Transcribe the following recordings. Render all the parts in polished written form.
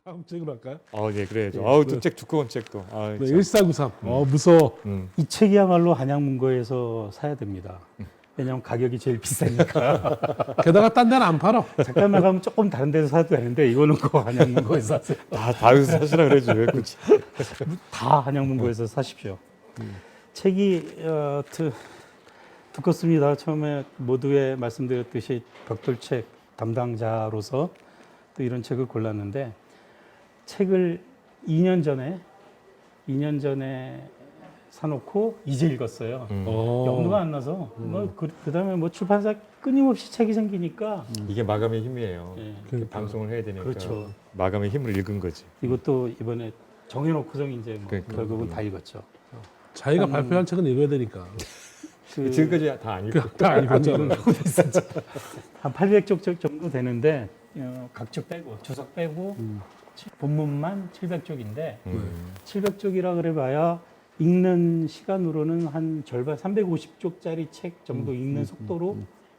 다음 책으로 할까요? 예, 그래야죠. 네. 아우, 또 책 두꺼운 책도. 아, 네, 참. 1493. 무서워. 이 책이야말로 한양문고에서 사야 됩니다. 왜냐하면 가격이 제일 비싸니까. 게다가 딴 데는 안 팔아. 잠깐 나가면 조금 다른 데서 사도 되는데 이거는 꼭 한양문고에서 사세요. 다 여기서 사시라 그러지 왜 굳이? 다 한양문고에서 사십시오. 책이 두껍습니다. 처음에 모두에 말씀드렸듯이 벽돌책 담당자로서 또 이런 책을 골랐는데 책을 2년 전에 사놓고 이제 읽었어요. 염두가 안 나서 그다음에 뭐 출판사 끊임없이 책이 생기니까 이게 마감의 힘이에요. 예. 그러니까. 방송을 해야 되니까. 그렇죠. 마감의 힘을 읽은 거지. 이것도 이번에 정해놓고서 이제 뭐 그러니까. 결국은 다 읽었죠. 자기가 발표한 책은 읽어야 되니까. 그 지금까지 다 안 읽고. 다 아니었잖아. 한 800쪽 정도 되는데 각주 빼고 주석 빼고 본문만 700쪽인데 700쪽이라 그래봐야 읽는 시간으로는 한 절반 350쪽짜리 책 정도 읽는 속도로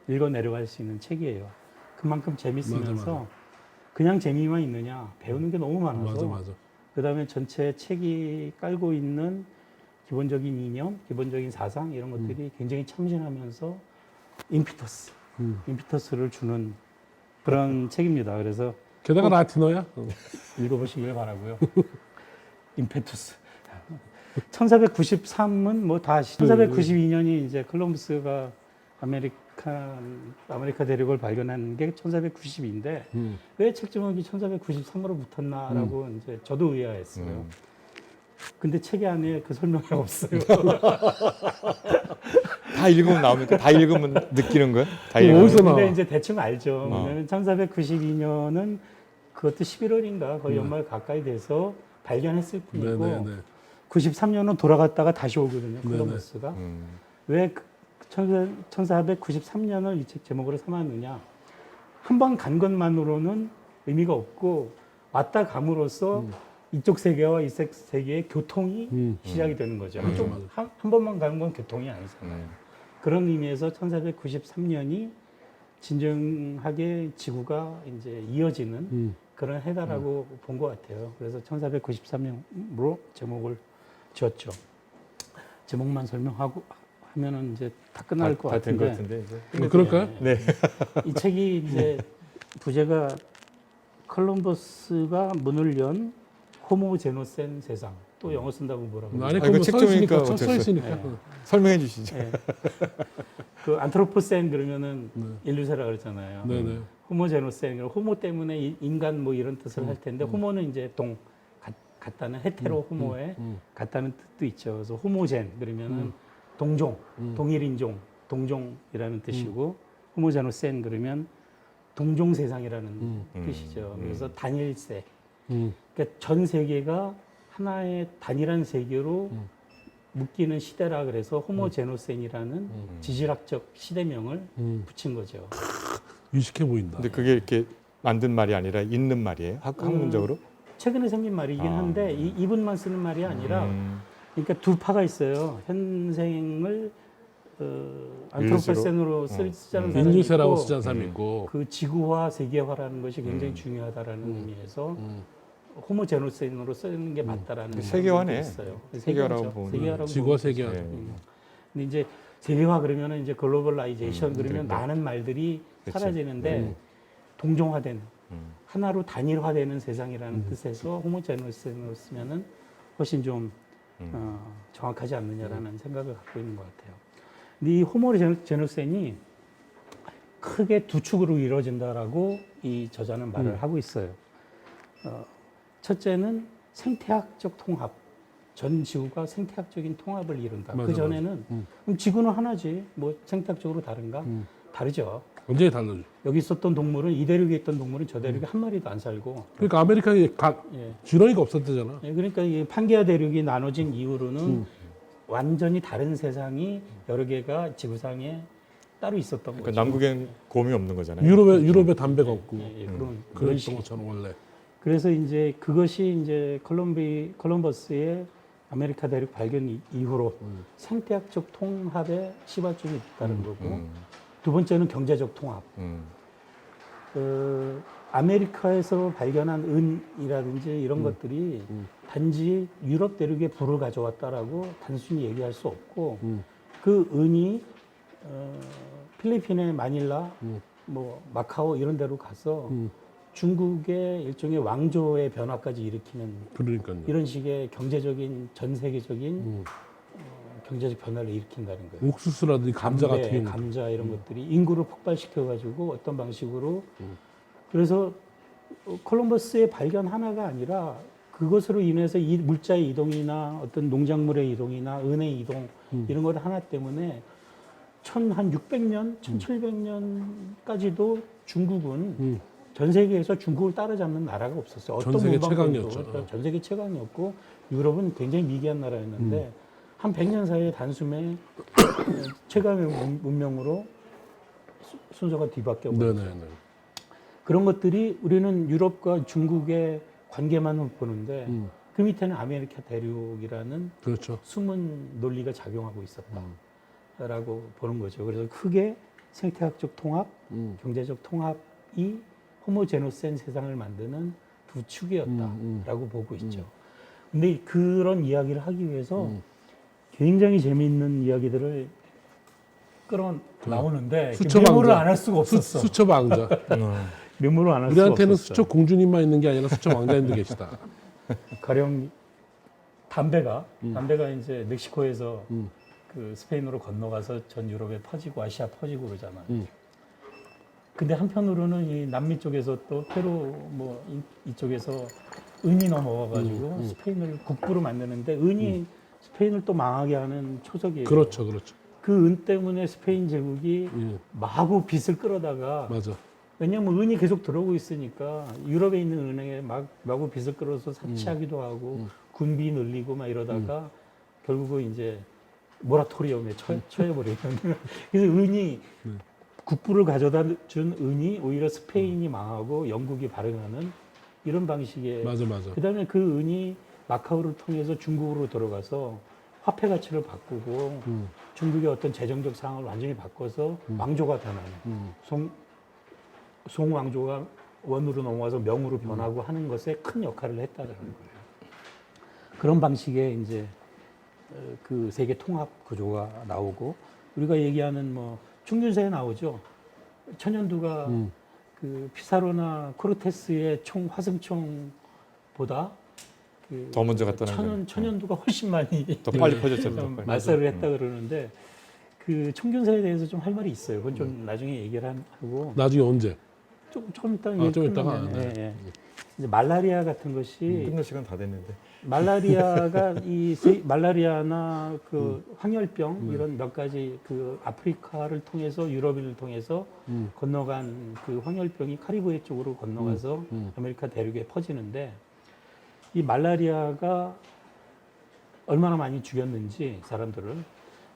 읽어 내려갈 수 있는 책이에요. 그만큼 재밌으면서 맞아. 그냥 재미만 있느냐 배우는 게 너무 많아서 맞아. 그다음에 전체 책이 깔고 있는 기본적인 이념, 기본적인 사상 이런 것들이 굉장히 참신하면서 임피터스를 주는 그런 책입니다. 그래서 게다가 라틴어야. 읽어보시길 바라고요. 임페투스. 1493은 뭐 다 1492년이 이제 콜럼버스가 아메리카 대륙을 발견한 게 1492인데 왜 책 제목이 1493으로 붙었나라고 이제 저도 의아했어요. 근데 책이 안에 그 설명이 없어요. 다 읽으면 나옵니까? 다 읽으면 느끼는 거야? 다 어디서 읽으면. 나와? 근데 이제 대충 알죠. 왜냐면 1492년은 그것도 11월인가 거의 연말 가까이 돼서 발견했을 뿐이고 네네네. 93년은 돌아갔다가 다시 오거든요. 콜럼버스가. 왜 1493년을 이 책 제목으로 삼았느냐. 한 번 간 것만으로는 의미가 없고 왔다 감으로써 이쪽 세계와 이 세계의 교통이 시작이 되는 거죠. 한 번만 가는 건 교통이 아니잖아요. 그런 의미에서 1493년이 진정하게 지구가 이제 이어지는 그런 해다라고 본 것 같아요. 그래서 1493년으로 제목을 지었죠. 제목만 설명하고 하면은 이제 다 끝날 것 다된 것 같은데. 같은데 이제. 그럴까요? 네. 이 책이 이제 부제가 콜럼버스가 문을 연 호모제노센 세상. 또 영어 쓴다고 뭐라고. 아니 이거 그럼 책 써 좀 있으니까 읽으니까 써 있으니까. 네. 설명해 주시죠. 네. 그 안트로포센 그러면은 인류세라 그랬잖아요. 네네. 호모제노센, 호모 때문에 인간 뭐 이런 뜻을 할 텐데 호모는 이제 같다는 헤테로 호모에 같다는 뜻도 있죠. 그래서 호모젠 그러면은 동종, 동일인종, 동종이라는 뜻이고 호모제노센 그러면 동종 세상이라는 뜻이죠. 그래서 단일세. 그러니까 전 세계가 하나의 단일한 세계로 묶이는 시대라 그래서 호모제노센이라는 지질학적 시대명을 붙인 거죠. 유식해 보인다. 근데 그게 이렇게 만든 말이 아니라 있는 말이에요. 학문적으로? 최근에 생긴 말이긴 한데 이분만 쓰는 말이 아니라 그러니까 두 파가 있어요. 현생을 안트로포센으로 쓰자는 사람이 인류세라고 있고 쓰자는 사람이 있고. 그 지구화, 세계화라는 것이 굉장히 중요하다라는 의미에서 호모제노센으로 쓰는 게 맞다라는 세계화네. 있어요. 세계화라고 보면. 세계화라고 지구와 보면 세계화. 네. 근데 이제 세계화 그러면은 이제 글로벌라이제이션 그러면 그러니까. 많은 말들이 그치. 사라지는데 동종화되는 하나로 단일화되는 세상이라는 뜻에서 호모제노센으로 쓰면은 훨씬 좀 정확하지 않느냐라는 생각을 갖고 있는 것 같아요. 근데 이 호모제노센이 크게 두 축으로 이루어진다라고 이 저자는 말을 하고 있어요. 첫째는 생태학적 통합. 전 지구가 생태학적인 통합을 이룬다. 맞아, 그 전에는 그럼 지구는 하나지. 뭐 생태학적으로 다른가? 다르죠. 완전히 달라져. 여기 있었던 동물은 이 대륙에 있던 동물은 저 대륙에 한 마리도 안 살고. 그러니까 아메리카에 예. 진화가 없었대잖아. 예, 그러니까 이 판게아 대륙이 나눠진 이후로는 완전히 다른 세상이 여러 개가 지구상에 따로 있었던 그러니까 거죠. 남극엔 곰이 없는 거잖아요. 유럽에 담배가 없고 예, 예, 그런 그랬던 식이죠. 것처럼 원래. 그래서 이제 그것이 이제 콜럼버스의 아메리카 대륙 발견 이후로 생태학적 통합의 시발점이 있다는 거고 두 번째는 경제적 통합. 아메리카에서 발견한 은이라든지 이런 것들이 단지 유럽 대륙에 불을 가져왔다라고 단순히 얘기할 수 없고 그 은이 필리핀의 마닐라, 뭐 마카오 이런 데로 가서 중국의 일종의 왕조의 변화까지 일으키는 그러니까요. 이런 식의 경제적인 전 세계적인 경제적 변화를 일으킨다는 거예요. 옥수수라든지 감자 같은 경우. 감자 이런 것들이 인구를 폭발시켜가지고 어떤 방식으로 그래서 콜럼버스의 발견 하나가 아니라 그것으로 인해서 이 물자의 이동이나 어떤 농작물의 이동이나 은의 이동 이런 것 하나 때문에 한 600년, 1700년까지도 중국은 전 세계에서 중국을 따라잡는 나라가 없었어요. 전 세계 최강이었죠. 전 세계 최강이었고 유럽은 굉장히 미개한 나라였는데 한 100년 사이에 단숨에 최강의 문명으로 순서가 뒤바뀌어 버렸죠. 네네네. 그런 것들이 우리는 유럽과 중국의 관계만 보는데 그 밑에는 아메리카 대륙이라는 그렇죠. 숨은 논리가 작용하고 있었다라고 보는 거죠. 그래서 크게 생태학적 통합, 경제적 통합이 호모제노스한 세상을 만드는 두 축이었다라고 보고 있죠. 근데 그런 이야기를 하기 위해서 굉장히 재미있는 이야기들을 끌어 나오는데 수첩왕자. 메모를 안 할 수가 없었어. 수첩 왕자. 메모를 안 할 수가 우리한테는 없었어. 수첩 공주님만 있는 게 아니라 수첩 왕자님도 계시다. 가령 담배가 이제 멕시코에서 그 스페인으로 건너가서 전 유럽에 퍼지고 아시아 퍼지고 그러잖아요. 근데 한편으로는 이 남미 쪽에서 또 페루 뭐 이쪽에서 은이 넘어와가지고 스페인을 국부로 만드는데 은이 스페인을 또 망하게 하는 초석이에요. 그렇죠, 그렇죠. 그 은 때문에 스페인 제국이 예, 마구 빚을 끌어다가 맞아. 왜냐하면 은이 계속 들어오고 있으니까 유럽에 있는 은행에 마구 빚을 끌어서 사치하기도 하고 군비 늘리고 막 이러다가 결국은 이제 모라토리엄에 처해버리는 그래서 은이 국부를 가져다 준 은이 오히려 스페인이 망하고 영국이 발행하는 이런 방식의 맞아, 맞아. 그다음에 그 은이 마카오를 통해서 중국으로 들어가서 화폐 가치를 바꾸고 중국의 어떤 재정적 상황을 완전히 바꿔서 왕조가 변하는 송 왕조가 원으로 넘어와서 명으로 변하고 하는 것에 큰 역할을 했다는 거예요. 그런 방식의 이제 그 세계 통합 구조가 나오고 우리가 얘기하는 뭐 충균세에 나오죠. 천연두가 그 피사로나 코르테스의 화승총보다 그 더 먼저 갔다는 천연두가 훨씬 많이 더 빨리 퍼졌죠. 더 빨리. 말살을 했다 그러는데 그 청균세에 대해서 좀 할 말이 있어요. 그건 좀 나중에 얘기를 하고 나중에 언제? 조금 이따 좀 얘기 이따가, 끝나면 네. 예, 예. 이제 말라리아 같은 것이 끝날 시간 다 됐는데. 말라리아가 말라리아나 그 황열병 이런 몇 가지 그 아프리카를 통해서 유럽을 통해서 건너간 그 황열병이 카리브해 쪽으로 건너가서 아메리카 대륙에 퍼지는데 이 말라리아가 얼마나 많이 죽였는지 사람들을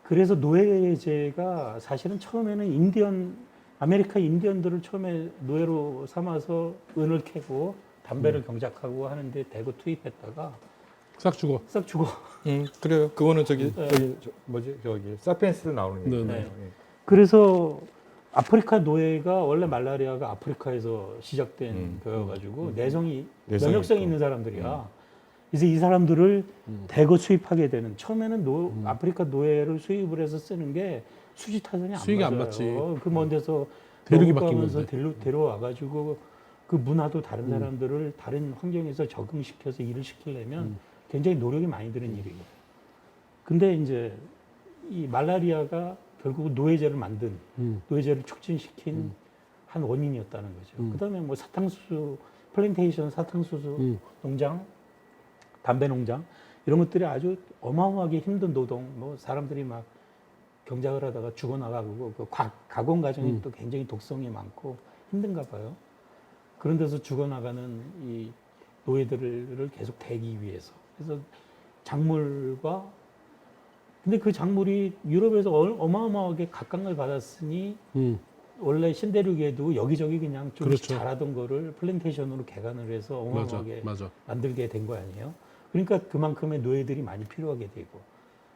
그래서 노예제가 사실은 처음에는 아메리카 인디언들을 처음에 노예로 삼아서 은을 캐고 담배를 경작하고 하는데 대거 투입했다가 싹 죽어. 싹 죽어. 그래요. 그거는 저기 저기 사피엔스도 나오는 네, 얘기예요. 네. 예. 그래서 아프리카 노예가 원래 말라리아가 아프리카에서 시작된 거여가지고 내성이 면역성이 있고. 있는 사람들이야. 그래서 이 사람들을 대거 수입하게 되는 처음에는 아프리카 노예를 수입을 해서 쓰는 게 수지 타산이 안 수익이 안 맞아요. 맞지. 그 먼 데서 대륙이 바뀐 가면서 건데. 데려와가지고 그 문화도 다른 사람들을 다른 환경에서 적응시켜서 일을 시키려면 굉장히 노력이 많이 드는 일이고. 근데 이제 이 말라리아가 결국 노예제를 만든 노예제를 촉진시킨 한 원인이었다는 거죠. 그다음에 뭐 사탕수수 플랜테이션 사탕수수 농장, 담배 농장 이런 것들이 아주 어마어마하게 힘든 노동, 뭐 사람들이 막 경작을 하다가 죽어나가고 그 가공 과정이 또 굉장히 독성이 많고 힘든가 봐요. 그런 데서 죽어나가는 이 노예들을 계속 대기 위해서. 그래서 작물과 근데 그 작물이 유럽에서 어마어마하게 각광을 받았으니 원래 신대륙에도 여기저기 그냥 좀 그렇죠. 자라던 거를 플랜테이션으로 개간을 해서 어마어마하게 맞아. 만들게 된 거 아니에요? 그러니까 그만큼의 노예들이 많이 필요하게 되고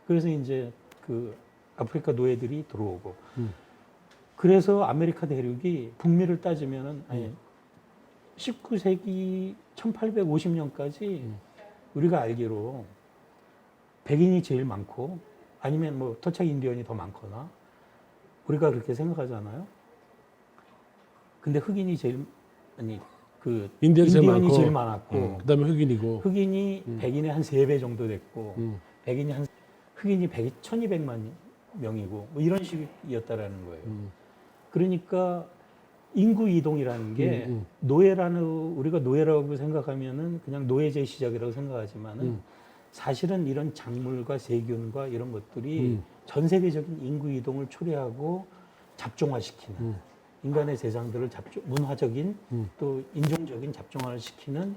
그래서 이제 그 아프리카 노예들이 들어오고 그래서 아메리카 대륙이 북미를 따지면은 아니 19세기 1850년까지 우리가 알기로 백인이 제일 많고 아니면 뭐 토착 인디언이 더 많거나 우리가 그렇게 생각하잖아요. 근데 흑인이 제일 아니 그 인디언이 제일 인디언이 많고, 제일 많았고 그다음에 흑인이고. 흑인이 백인의 한 3배 정도 됐고 음. 백인이 한 흑인이 1200만 명이고 뭐 이런 식이었다라는 거예요. 그러니까 인구 이동이라는 게 노예라는 우리가 노예라고 생각하면은 그냥 노예제 시작이라고 생각하지만은 사실은 이런 작물과 세균과 이런 것들이 전 세계적인 인구 이동을 초래하고 잡종화시키는 인간의 세상들을 문화적인 또 인종적인 잡종화를 시키는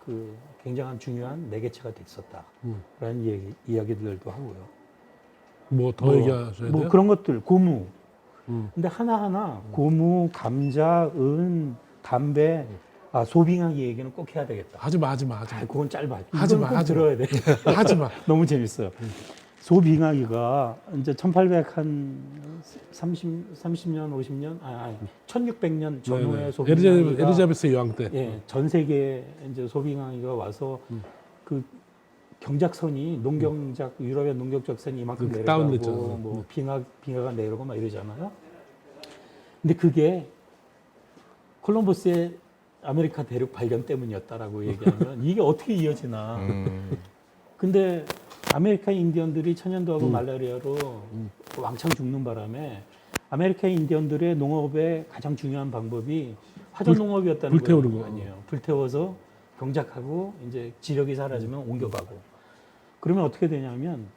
그 굉장한 중요한 매개체가 됐었다라는 이야기들도 하고요. 뭐 더 얘기하셔야 뭐 돼요? 그런 것들 고무. 근데 하나하나 고무, 감자, 은, 담배, 소빙하기 얘기는 꼭 해야 되겠다. 하지 마. 그건 짧아. 하지 이건 마, 꼭 하지 마. 들어야 돼. 하지 마. 너무 재밌어요. 소빙하기가 이제 1800 한 30년, 50년, 1600년 전후의 네네. 소빙하기가 엘리자베스 여왕 때. 예, 전 세계에 이제 소빙하기가 와서 그 경작선이 농경작 유럽의 농경작선이 이만큼 내려가고 다운됐잖아. 뭐 빙하가 내려오고 막 이러잖아요. 근데 그게 콜럼버스의 아메리카 대륙 발견 때문이었다라고 얘기하면 이게 어떻게 이어지나. 근데 아메리카 인디언들이 천연두하고 말라리아로 왕창 죽는 바람에 아메리카 인디언들의 농업의 가장 중요한 방법이 화전 농업이었다는 불태우는 거 거. 아니에요. 불태워서 경작하고 이제 지력이 사라지면 옮겨가고. 그러면 어떻게 되냐면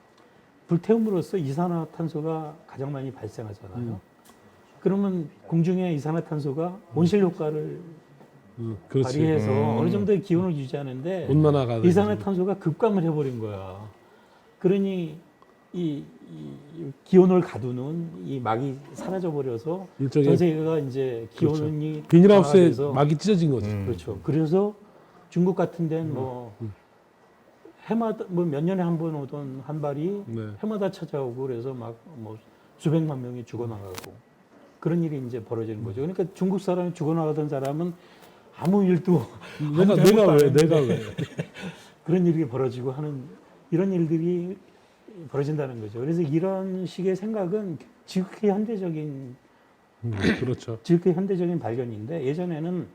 불태움으로써 이산화탄소가 가장 많이 발생하잖아요. 그러면 공중에 이산화탄소가 온실 효과를 그렇지. 발휘해서 어느 정도의 기온을 유지하는데 온난화가 이산화탄소가 급감을 해버린 거야. 그러니 이 기온을 가두는 이 막이 사라져 버려서 일종의 전 세계가 이제 기온이 비닐하우스에 강화돼서 막이 찢어진 거지. 그렇죠. 그래서 중국 같은 데는 뭐 해마다 뭐 몇 년에 한 번 오던 한발이 네. 해마다 찾아오고 그래서 막 뭐 수백만 명이 죽어나가고 그런 일이 이제 벌어지는 거죠. 그러니까 중국 사람이 죽어나가던 사람은 아무 일도 내가 왜? 그런 일이 벌어지고 하는 이런 일들이 벌어진다는 거죠. 그래서 이런 식의 생각은 지극히 현대적인 그렇죠. 지극히 현대적인 발견인데 예전에는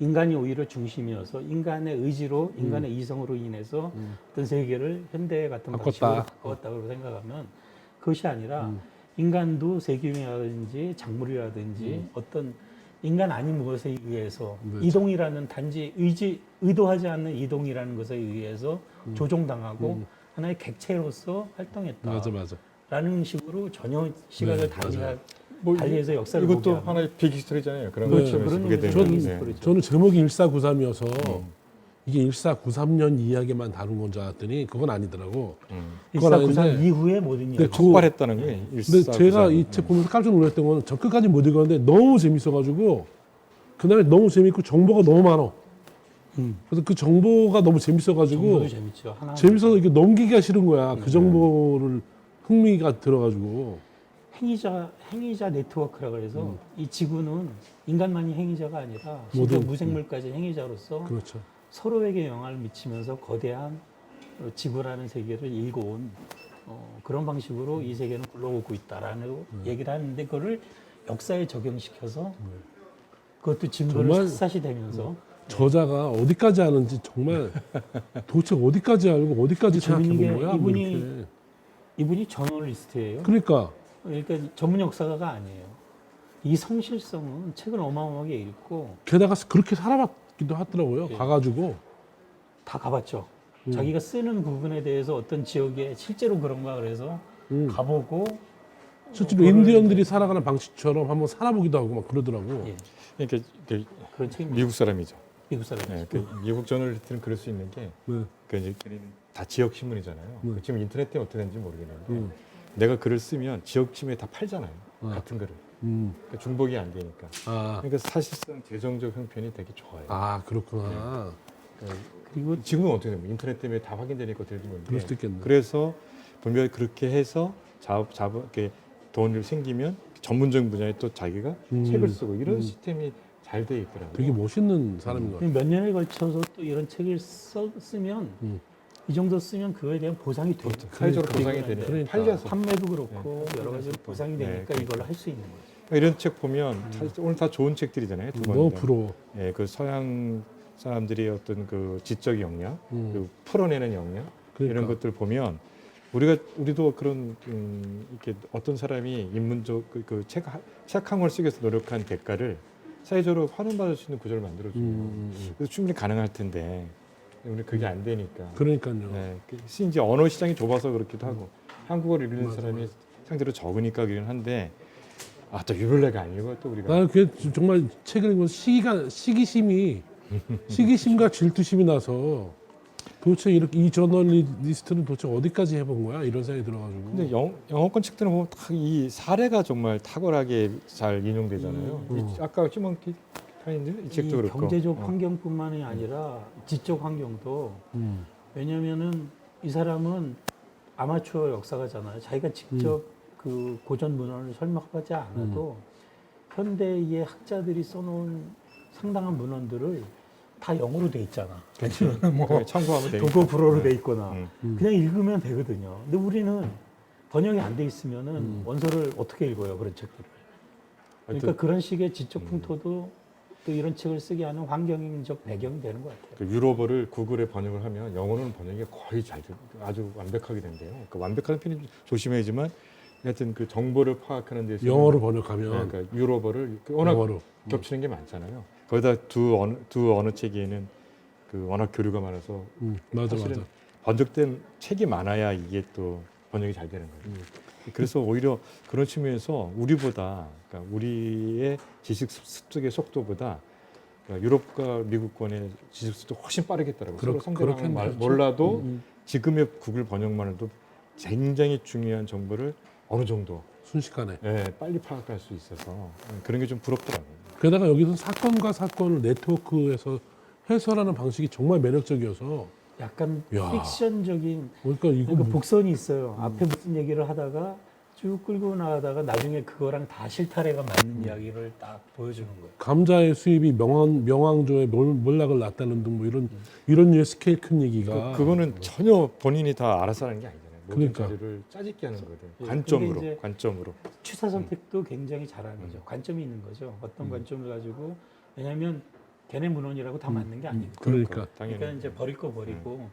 인간이 오히려 중심이어서 인간의 의지로 인간의 이성으로 인해서 어떤 세계를 현대 같은 바꿨다. 방식으로 바꿨다고 생각하면 그것이 아니라 인간도 세균이라든지 작물이라든지 어떤 인간 아닌 무엇에 의해서 그렇죠. 이동이라는 단지 의도하지 않는 이동이라는 것에 의해서 조종당하고 하나의 객체로서 활동했다. 맞아. 라는 식으로 전혀 시각을 맞아요. 달리해서 역사를 이것도 보게 하는. 하나의 빅히스토리잖아요. 그런 그렇죠. 걸 그런 보게 얘기죠. 되면. 저는 네. 그렇죠. 저는 제목이 1493이어서 이게 1493년 이야기만 다룬 건 줄 알았더니 그건 아니더라고. 그건 1493 아닌데 이후의 모든 근데 이야기. 폭발했다는 거예요. 근데 제가 이 책 보면서 깜짝 놀랐던 건 저 끝까지 못 읽었는데 너무 재밌어가지고 그다음에 너무 재밌고 정보가 너무 많아. 그래서 그 정보가 너무 재밌어가지고 정보도 재밌죠. 하나 재밌어서 이렇게 넘기기가 싫은 거야. 그 정보를 흥미가 들어가지고. 행위자 네트워크라 그래서 이 지구는 인간만이 행위자가 아니라 모든, 심지어 무생물까지 행위자로서 그렇죠. 서로에게 영향을 미치면서 거대한 지구라는 세계를 일궈온 그런 방식으로 이 세계는 굴러오고 있다라는 얘기를 하는데 그거를 역사에 적용시켜서 그것도 증거를 정말 샅샅이 되면서 저자가 어디까지 아는지 정말 도대체 어디까지 알고 어디까지 생각해 본 재밌는 거야? 게 뭐 이분이 이렇게. 이분이 저널리스트예요. 그러니까 그러니까 전문 역사가가 아니에요. 이 성실성은 책을 어마어마하게 읽고 게다가 그렇게 살아봤기도 하더라고요. 예. 가가지고 다 가봤죠. 자기가 쓰는 부분에 대해서 어떤 지역에 실제로 그런가 그래서 가보고 실제로 인디언들이 살아가는 방식처럼 한번 살아보기도 하고 막 그러더라고. 예, 그러니까 그런 책입니다. 미국 사람이죠. 미국 사람. 네, 미국 저널리스트는 그럴 수 있는 게 네. 이제 걔네는 다 지역 신문이잖아요. 네. 지금 인터넷 때문에 어떻게 되는지 모르겠는데 내가 글을 쓰면 지역 신문에 다 팔잖아요. 같은 글을. 그러니까 중복이 안 되니까. 아, 그러니까 사실상 재정적 형편이 되게 좋아요. 아 그렇구나. 그리고 지금은 어떻게 되면 인터넷 때문에 다 확인되니까 어떻게 되는 그럴 수도 있겠네. 그래서 분명히 그렇게 해서 이렇게 돈을 생기면 전문적인 분야에 또 자기가 책을 쓰고 이런 시스템이 잘 돼 있더라고요. 되게 멋있는 사람인 것 같아요. 몇 년에 걸쳐서 또 이런 책을 쓰면 이 정도 쓰면 그거에 대한 보상이 되죠. 사회적으로 그리고 보상이 되네. 그러니까. 팔려서. 판매도 그렇고 여러 가지 보상이 되니까 네, 이걸로 할 수 있는 거죠. 이런 책 보면 사실 오늘 다 좋은 책들이잖아요. 두 너무 번. 부러워. 예, 그 서양 사람들의 어떤 그 지적 역량, 그 풀어내는 역량 그러니까. 이런 것들 보면 우리도 그런 이렇게 어떤 사람이 인문적 책 한 권 쓰기 위해서 노력한 대가를 사회적으로 환원받을 수 있는 구조를 만들어주면 그래서 충분히 가능할 텐데 우리 그게 안 되니까. 그러니까요. 네, 이제 언어 시장이 좁아서 그렇기도 하고 한국어를 읽는 사람이 상대로 적으니까 그긴 한데 또 유별나가 아니고 또 우리가 나는 그게 정말 책을 읽으면서 시기심과 질투심이 나서 도대체 이렇게 이 저널리스트는 도대체 어디까지 해본 거야? 이런 생각이 들어가지고. 근데 영어권 책들은 보면 딱 이 사례가 정말 탁월하게 잘 인용되잖아요. 아까 휴먼키 카인드 이 책도 이 그렇고 경제적 환경뿐만이 아니라 지적 환경도 왜냐면은 이 사람은 아마추어 역사가잖아요. 자기가 직접 그 고전 문헌을 설명하지 않아도 현대의 학자들이 써놓은 상당한 문헌들을 다 영어로 돼 있잖아. 뭐 참고하면 되니까. 독어 불어로 돼 있거나 음. 그냥 읽으면 되거든요. 근데 우리는 번역이 안 돼 있으면은 원서를 어떻게 읽어요, 그런 책들을. 그러니까 하여튼 그런 식의 지적 풍토도 또 이런 책을 쓰게 하는 환경적 배경이 되는 것 같아요. 그 유럽어를 구글에 번역을 하면 영어는 번역이 거의 아주 완벽하게 된대요. 그 완벽한 표현이 조심해야지만 하여튼 그 정보를 파악하는 데서 영어로 번역하면 그러니까 유럽어를 워낙 영어로. 겹치는 게 많잖아요. 거기다 두 언어 체계에는 그 워낙 교류가 많아서 맞아 사실은 맞아. 번역된 책이 많아야 이게 또 번역이 잘 되는 거예요. 그래서 오히려 그런 측면에서 우리보다 그러니까 우리의 지식 습득의 속도보다 그러니까 유럽과 미국권의 지식 속도가 훨씬 빠르겠더라고요. 서로 상대방은 그렇겠네요. 몰라도 지금의 구글 번역만 해도 굉장히 중요한 정보를 어느 정도 순식간에. 빨리 파악할 수 있어서 그런 게 좀 부럽더라고요. 게다가 여기서 사건과 사건을 네트워크에서 해설하는 방식이 정말 매력적이어서 약간 야. 픽션적인 그러니까 이거 그러니까 복선이 있어요. 앞에 무슨 얘기를 하다가 쭉 끌고 나가다가 나중에 그거랑 다 실타래가 맞는 이야기를 딱 보여주는 거예요. 감자의 수입이 명왕조의 몰락을 낳다는 등 뭐 이런 류의 스케일 큰 얘기가 그거는 전혀 본인이 다 알아서 하는 게 아니잖아요. 모든 그러니까. 자료를 짜집게 하는 거거든요. 예, 관점으로, 근데 이제 관점으로. 취사 선택도 굉장히 잘하는 거죠. 관점이 있는 거죠. 어떤 관점을 가지고 왜냐하면 걔네 문헌이라고 다 맞는 게 아니에요. 그러니까 당연히. 그러니까 이제 버릴 거 버리고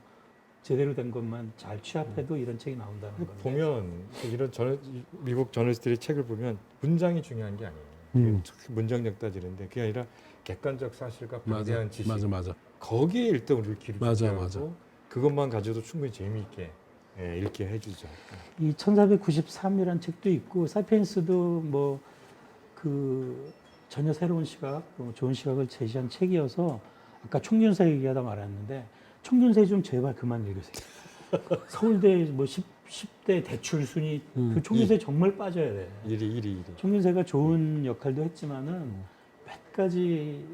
제대로 된 것만 잘 취합해도 이런 책이 나온다는 건데. 보면 이런 미국 저널리스트의 책을 보면 문장이 중요한 게 아니에요. 문장력 따지는데 그게 아니라 객관적 사실과 방대한 지식. 맞아. 거기에 일단 우리를 기를 맞아. 그것만 가져도 충분히 재미있게 읽게 해주죠. 이 1493이라는 책도 있고 사피엔스도 뭐 그 전혀 새로운 시각, 좋은 시각을 제시한 책이어서 아까 총균세 얘기하다 말았는데 총균세 좀 제발 그만 읽으세요. 서울대 뭐 10대 대출 순위 그 총균세 정말 빠져야 돼. 일이. 총균세가 좋은 역할도 했지만은 몇 가지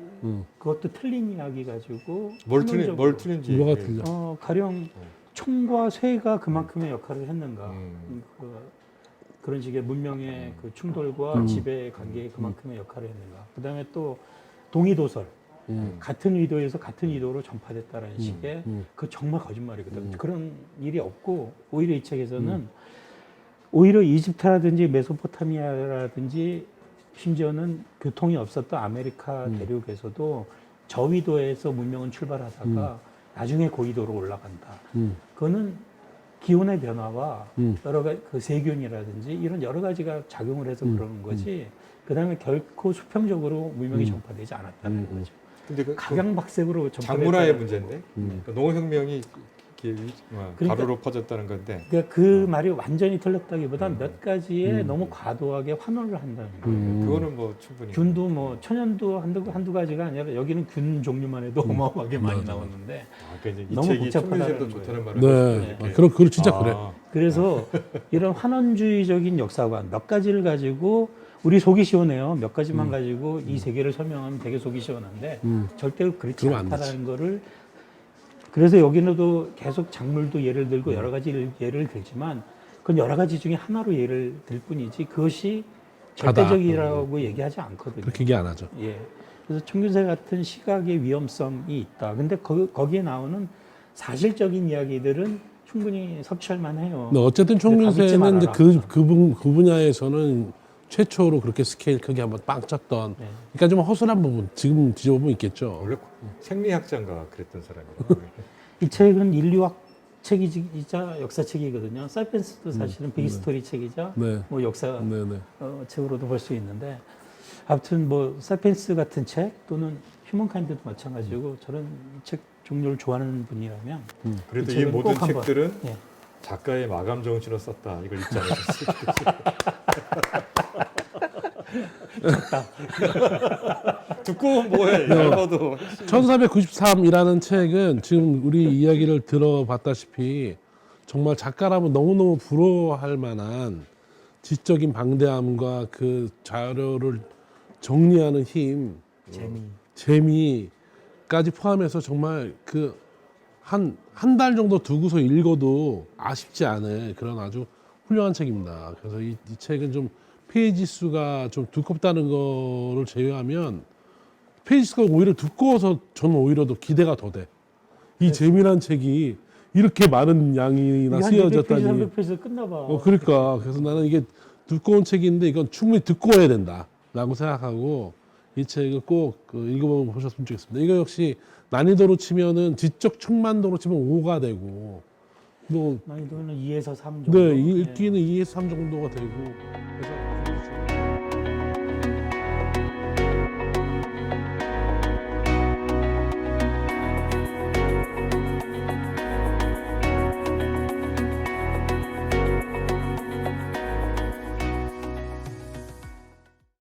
그것도 틀린 이야기 가지고 뭘 환원적으로 틀린지. 뭐가 틀려? 가령 총과 쇠가 그만큼의 역할을 했는가 그런 식의 문명의 그 충돌과 지배 관계에 그만큼의 역할을 했는가. 그다음에 또 동의도설 같은 의도에서 같은 의도로 전파됐다라는 식의 그 정말 거짓말이거든. 그런 일이 없고 오히려 이 책에서는 오히려 이집트라든지 메소포타미아라든지 심지어는 교통이 없었던 아메리카 대륙에서도 저위도에서 문명은 출발하다가 나중에 고위도로 올라간다. 그거는 기온의 변화와 여러 가지 그 세균이라든지 이런 여러 가지가 작용을 해서 그러는 거지. 그다음에 결코 수평적으로 문명이 전파되지 않았다는 거죠. 근데 각양각색으로 전파됐다. 장문화의 문제인데 그러니까 농업혁명이 이렇게 그러니까- 가루로 퍼졌다는 건데 그러니까 그 말이 완전히 틀렸다기보다 몇 가지에 너무 과도하게 환원을 한다는 거예요. 그거는 뭐 충분히 균도 뭐 천연도 한두 가지가 아니라 여기는 균 종류만 해도 어마어마하게 많이 나오는데 그러니까 이제 이 너무 책이 복잡하다는 총리제도 거예요. 좋다는 말을 네. 하시죠. 그럼 진짜 그래. 그래서 이런 환원주의적인 역사관 몇 가지를 가지고 우리 속이 시원해요. 몇 가지만 가지고 이 세계를 설명하면 되게 속이 시원한데 절대 그렇지 그러면 안 않다라는 거를 그래서 여기는도 계속 작물도 예를 들고 여러 가지 예를 들지만 그건 여러 가지 중에 하나로 예를 들 뿐이지 그것이 다다. 절대적이라고 얘기하지 않거든요. 그렇게 얘기 안 하죠. 예. 그래서 총균세 같은 시각의 위험성이 있다. 근데 거기에 나오는 사실적인 이야기들은 충분히 섭취할 만해요. 근데 어쨌든 근데 다 믿지 총균세는 이제 말아라. 그 분야에서는 최초로 그렇게 스케일 크게 한번 빵 쳤던. 네. 그러니까 좀 허술한 부분 지금 뒤져보면 있겠죠. 원래 생리학자인가 그랬던 사람이에요. 이 책은 인류학 책이자 역사책이거든요. 사이펜스도 사실은 빅스토리 책이자 네. 뭐 역사 네네. 책으로도 볼 수 있는데 아무튼 뭐 사이펜스 같은 책 또는 휴먼카인드도 마찬가지고 저는 이 책 종류를 좋아하는 분이라면 그래도 이 이 책은 모든 꼭 한번, 책들은 예. 작가의 마감 정신으로 썼다. 이걸 잊지 않으셨어요. 두꺼운 뭐해? 얇아도. 1493이라는 책은 지금 우리 이야기를 들어봤다시피 정말 작가라면 너무너무 부러워할 만한 지적인 방대함과 그 자료를 정리하는 힘, 재미까지 포함해서 정말 그 한 달 정도 두고서 읽어도 아쉽지 않을 그런 아주 훌륭한 책입니다. 그래서 이 책은 좀 페이지 수가 좀 두껍다는 거를 제외하면 페이지 수가 오히려 두꺼워서 저는 오히려 더 기대가 더 돼. 이 재미난 책이 이렇게 많은 양이나 이게 한 쓰여졌다니. 200페이지, 300페이지에서 끝나봐. 그러니까 그래서 나는 이게 두꺼운 책인데 이건 충분히 두꺼워야 된다라고 생각하고 이 책을 꼭 읽어보셨으면 좋겠습니다. 이거 역시 난이도로 치면은 지적 층만도로 치면 5가 되고 뭐 난이도는 2에서 3 정도. 네, 읽기는 2에서 3 정도가 되고